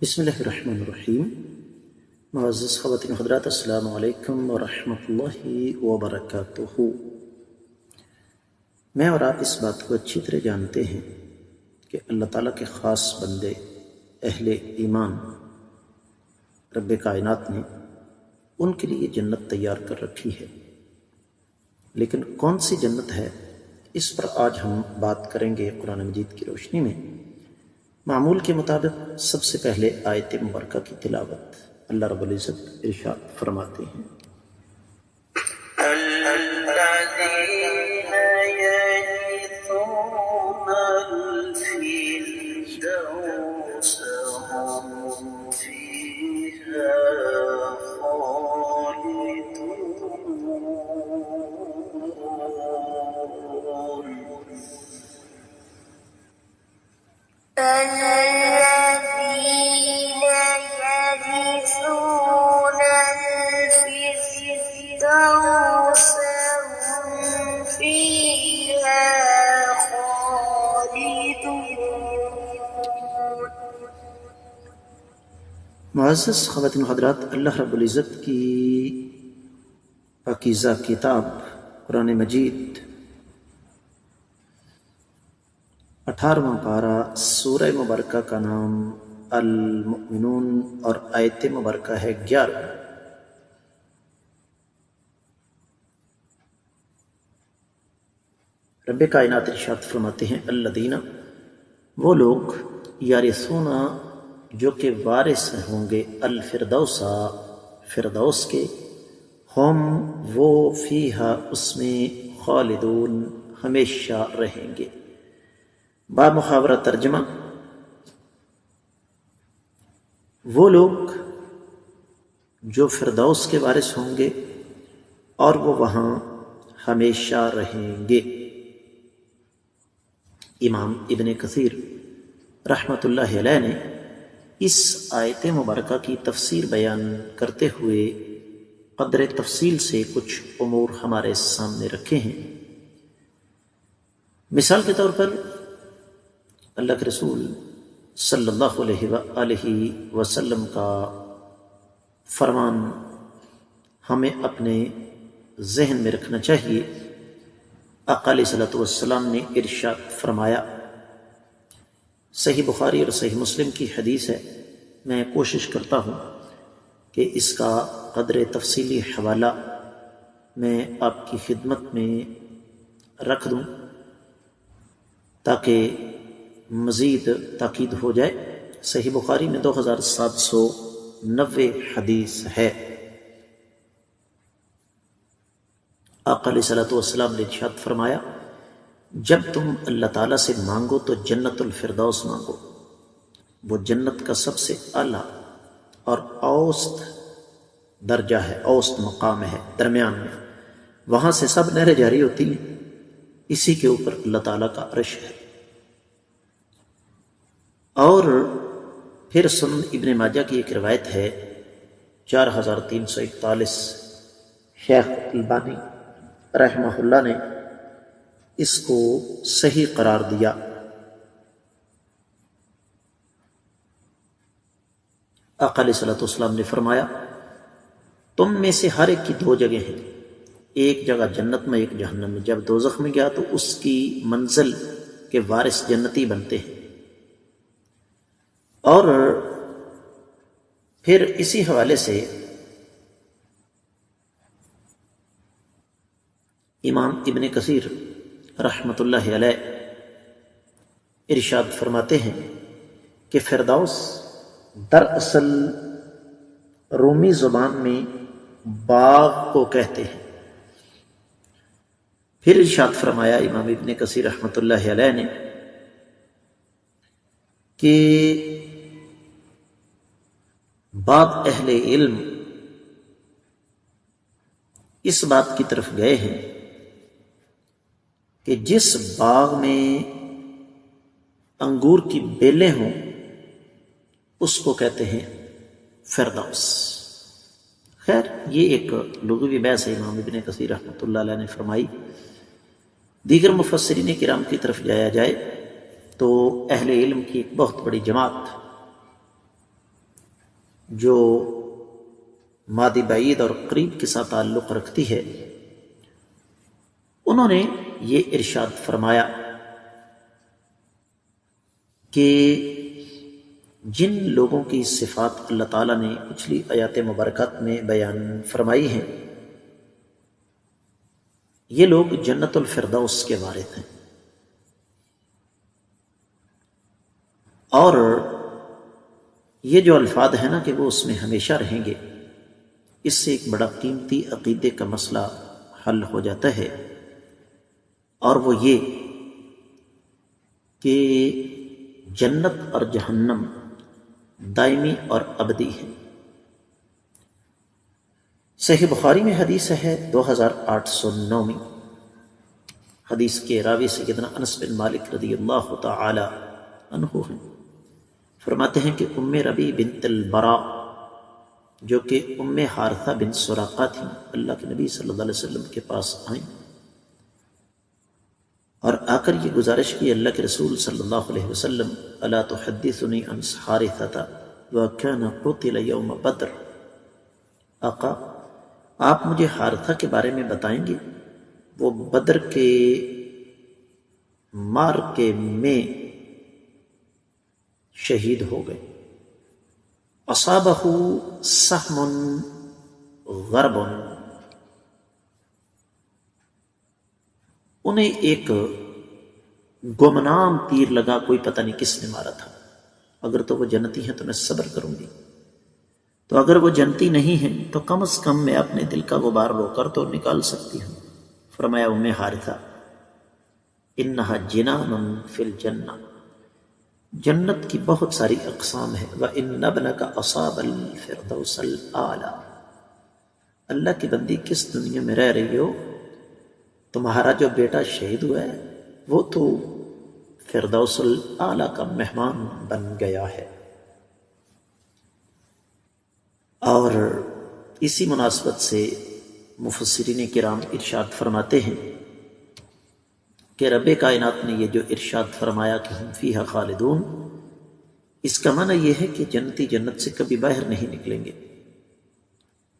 بسم اللہ الرحمن الرحیم۔ معزز خواتین و حضرات، السلام علیکم ورحمۃ اللہ وبرکاتہ۔ میں اور آپ اس بات کو اچھی طرح جانتے ہیں کہ اللہ تعالیٰ کے خاص بندے اہل ایمان رب کائنات نے ان کے لیے جنت تیار کر رکھی ہے، لیکن کون سی جنت ہے اس پر آج ہم بات کریں گے قرآن مجید کی روشنی میں۔ معمول کے مطابق سب سے پہلے آیت مبارکہ کی تلاوت۔ اللہ رب العزت ارشاد فرماتے ہیں، الذين يرثون الفردوس هم فيها خالدون. الذين يرثون الفردوس هم فيها خالدون. معزز خواتین و حضرات، اللہ رب العزت کی پاکیزہ کتاب قرآن مجید 18واں پارہ سورہ مبارکہ کا نام المؤمنون اور آیت مبارکہ ہے 11۔ رب کائنات ارشاد فرماتے ہیں، الذین، وہ لوگ، یارثون، جو کہ وارث ہوں گے، الفردوس، فردوس کے، ہم، وہ، فیہا، اس میں، خالدون، ہمیشہ رہیں گے۔ با محاورہ ترجمہ، وہ لوگ جو فردوس کے وارث ہوں گے اور وہ وہاں ہمیشہ رہیں گے۔ امام ابن کثیر رحمۃ اللہ علیہ نے اس آیت مبارکہ کی تفسیر بیان کرتے ہوئے قدر تفصیل سے کچھ امور ہمارے سامنے رکھے ہیں۔ مثال کے طور پر اللہ کے رسول صلی اللہ علیہ وآلہ وسلم کا فرمان ہمیں اپنے ذہن میں رکھنا چاہیے۔ آقا علیہ صلاۃ والسلام نے ارشاد فرمایا، صحیح بخاری اور صحیح مسلم کی حدیث ہے، میں کوشش کرتا ہوں کہ اس کا قدر تفصیلی حوالہ میں آپ کی خدمت میں رکھ دوں تاکہ مزید تاکید ہو جائے۔ صحیح بخاری میں 2790 حدیث ہے۔ آقا علیہ صلاۃ والسلام نے ارشاد فرمایا، جب تم اللہ تعالیٰ سے مانگو تو جنت الفردوس مانگو، وہ جنت کا سب سے اعلیٰ اور اوسط درجہ ہے، اوسط مقام ہے، درمیان میں، وہاں سے سب نہریں جاری ہوتی ہیں، اسی کے اوپر اللہ تعالیٰ کا عرش ہے۔ اور پھر سنن ابن ماجہ کی ایک روایت ہے 4341، شیخ البانی رحمہ اللہ نے اس کو صحیح قرار دیا۔ آقا علیہ صلاۃ والسلام نے فرمایا، تم میں سے ہر ایک کی 2 جگہیں ہیں، ایک جگہ جنت میں، ایک جہنم میں۔ جب دوزخ میں گیا تو اس کی منزل کے وارث جنتی بنتے ہیں۔ اور پھر اسی حوالے سے امام ابن کثیر رحمۃ اللہ علیہ ارشاد فرماتے ہیں کہ فردوس دراصل رومی زبان میں باغ کو کہتے ہیں۔ پھر ارشاد فرمایا امام ابن کثیر رحمۃ اللہ علیہ نے کہ بعض اہل علم اس بات کی طرف گئے ہیں کہ جس باغ میں انگور کی بیلیں ہوں اس کو کہتے ہیں فردوس۔ خیر، یہ ایک لغوی بحث ہے، امام ابن کثیر رحمۃ اللہ علیہ نے فرمائی۔ دیگر مفسرین کرام کی طرف جایا جائے تو اہل علم کی ایک بہت بڑی جماعت جو ماضی بعید اور قریب کے ساتھ تعلق رکھتی ہے، انہوں نے یہ ارشاد فرمایا کہ جن لوگوں کی صفات اللہ تعالیٰ نے پچھلی آیات مبارکات میں بیان فرمائی ہیں، یہ لوگ جنت الفردوس کے وارث ہیں، اور یہ جو الفاظ ہیں نا کہ وہ اس میں ہمیشہ رہیں گے، اس سے ایک بڑا قیمتی عقیدے کا مسئلہ حل ہو جاتا ہے، اور وہ یہ کہ جنت اور جہنم دائمی اور ابدی ہے۔ صحیح بخاری میں حدیث ہے 2809 میں، حدیث کے راوی سیدنا انس بن مالک رضی اللہ تعالی عنہ ہیں، فرماتے ہیں کہ ام ربی بنت البراء جو کہ ام حارثہ بن سراقہ تھیں، اللہ کے نبی صلی اللہ علیہ وسلم کے پاس آئیں اور آ کر یہ گزارش کی، اللہ کے رسول صلی اللہ علیہ وسلم، الا تحدثنی عن حارثہ وکان قتل یوم بدر، آقا آپ مجھے حارثہ کے بارے میں بتائیں گے، وہ بدر کے معرکے میں شہید ہو گئے، اصابہ سہم غرب، انہیں ایک گمنام تیر لگا، کوئی پتہ نہیں کس نے مارا تھا، اگر تو وہ جنتی ہیں تو میں صبر کروں گی، تو اگر وہ جنتی نہیں ہیں تو کم از کم میں اپنے دل کا غبار رو کر تو نکال سکتی ہوں۔ فرمایا ام حارثہ انہا جنان فی الجنہ، جنت کی بہت ساری اقسام ہے، وَإِنَّ ابْنَكَ أَصَابَ الْفِرْدَوْسَ الْأَعْلَى، اللہ کی بندی کس دنیا میں رہ رہی ہو، تمہارا جو بیٹا شہید ہوا ہے وہ تو فردوس الاعلیٰ کا مہمان بن گیا ہے۔ اور اسی مناسبت سے مفسرین کرام ارشاد فرماتے ہیں کہ رب کائنات نے یہ جو ارشاد فرمایا کہ ہم فیہا خالدون، اس کا معنی یہ ہے کہ جنتی جنت سے کبھی باہر نہیں نکلیں گے،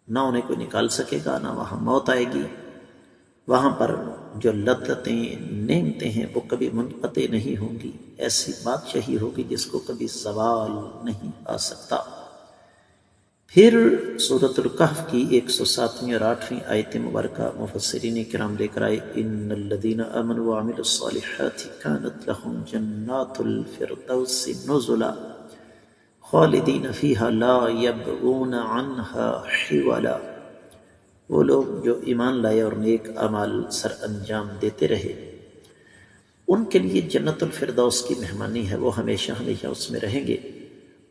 نہ انہیں کوئی نکال سکے گا، نہ وہاں موت آئے گی، وہاں پر جو لذتیں نعمتیں ہیں وہ کبھی منقطع نہیں ہوں گی، ایسی بادشاہی ہوگی جس کو کبھی زوال نہیں آ سکتا۔ پھر سورۃ الکہف کی 107ویں اور 8ویں آیت مبارکہ مفسرین کرام لے کر آئے، ان الذین آمنوا وعملوا الصالحات کانت لهم جنات الفردوس نزلا خالدین فیہا لا یبغون عنہا حولا، وہ لوگ جو ایمان لائے اور نیک اعمال سر انجام دیتے رہے، ان کے لیے جنت الفردوس کی مہمانی ہے، وہ ہمیشہ ہمیشہ اس میں رہیں گے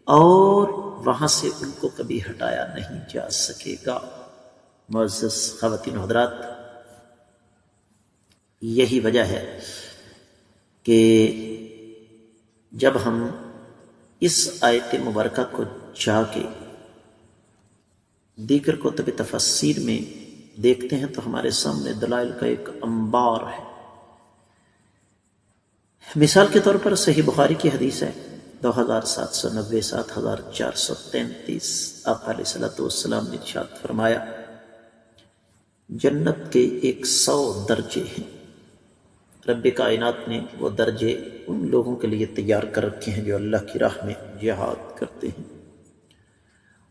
اور وہاں سے ان کو کبھی ہٹایا نہیں جا سکے گا۔ معزز خواتین و حضرات، یہی وجہ ہے کہ جب ہم اس آیت مبارکہ کو جا کے دیگر کتب تفسیر میں دیکھتے ہیں تو ہمارے سامنے دلائل کا ایک انبار ہے۔ مثال کے طور پر صحیح بخاری کی حدیث ہے 2790 7433، آقا علیہ الصلوۃ والسلام نے ارشاد فرمایا جنت کے 100 درجے ہیں، رب کائنات نے وہ درجے ان لوگوں کے لیے تیار کر رکھے ہیں جو اللہ کی راہ میں جہاد کرتے ہیں۔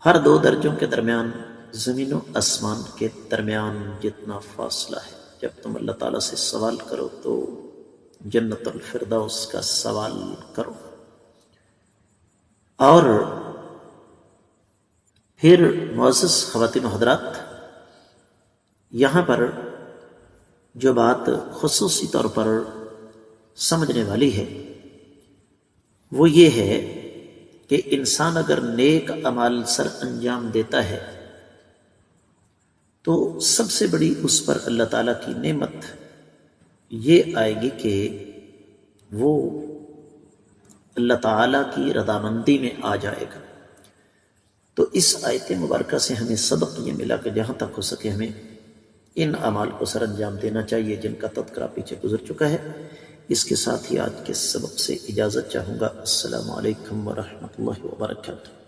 ہر 2 درجوں کے درمیان زمین و آسمان کے درمیان جتنا فاصلہ ہے، جب تم اللہ تعالیٰ سے سوال کرو تو جنت الفردوس کا سوال کرو۔ اور پھر معزز خواتین و حضرات، یہاں پر جو بات خصوصی طور پر سمجھنے والی ہے وہ یہ ہے کہ انسان اگر نیک اعمال سر انجام دیتا ہے تو سب سے بڑی اس پر اللہ تعالیٰ کی نعمت یہ آئے گی کہ وہ اللہ تعالیٰ کی رضامندی میں آ جائے گا۔ تو اس آیت مبارکہ سے ہمیں سبق یہ ملا کہ جہاں تک ہو سکے ہمیں ان اعمال کو سر انجام دینا چاہیے جن کا تذکرہ پیچھے گزر چکا ہے۔ اس کے ساتھ ہی آج کے سبق سے اجازت چاہوں گا۔ السلام علیکم ورحمۃ اللہ وبرکاتہ۔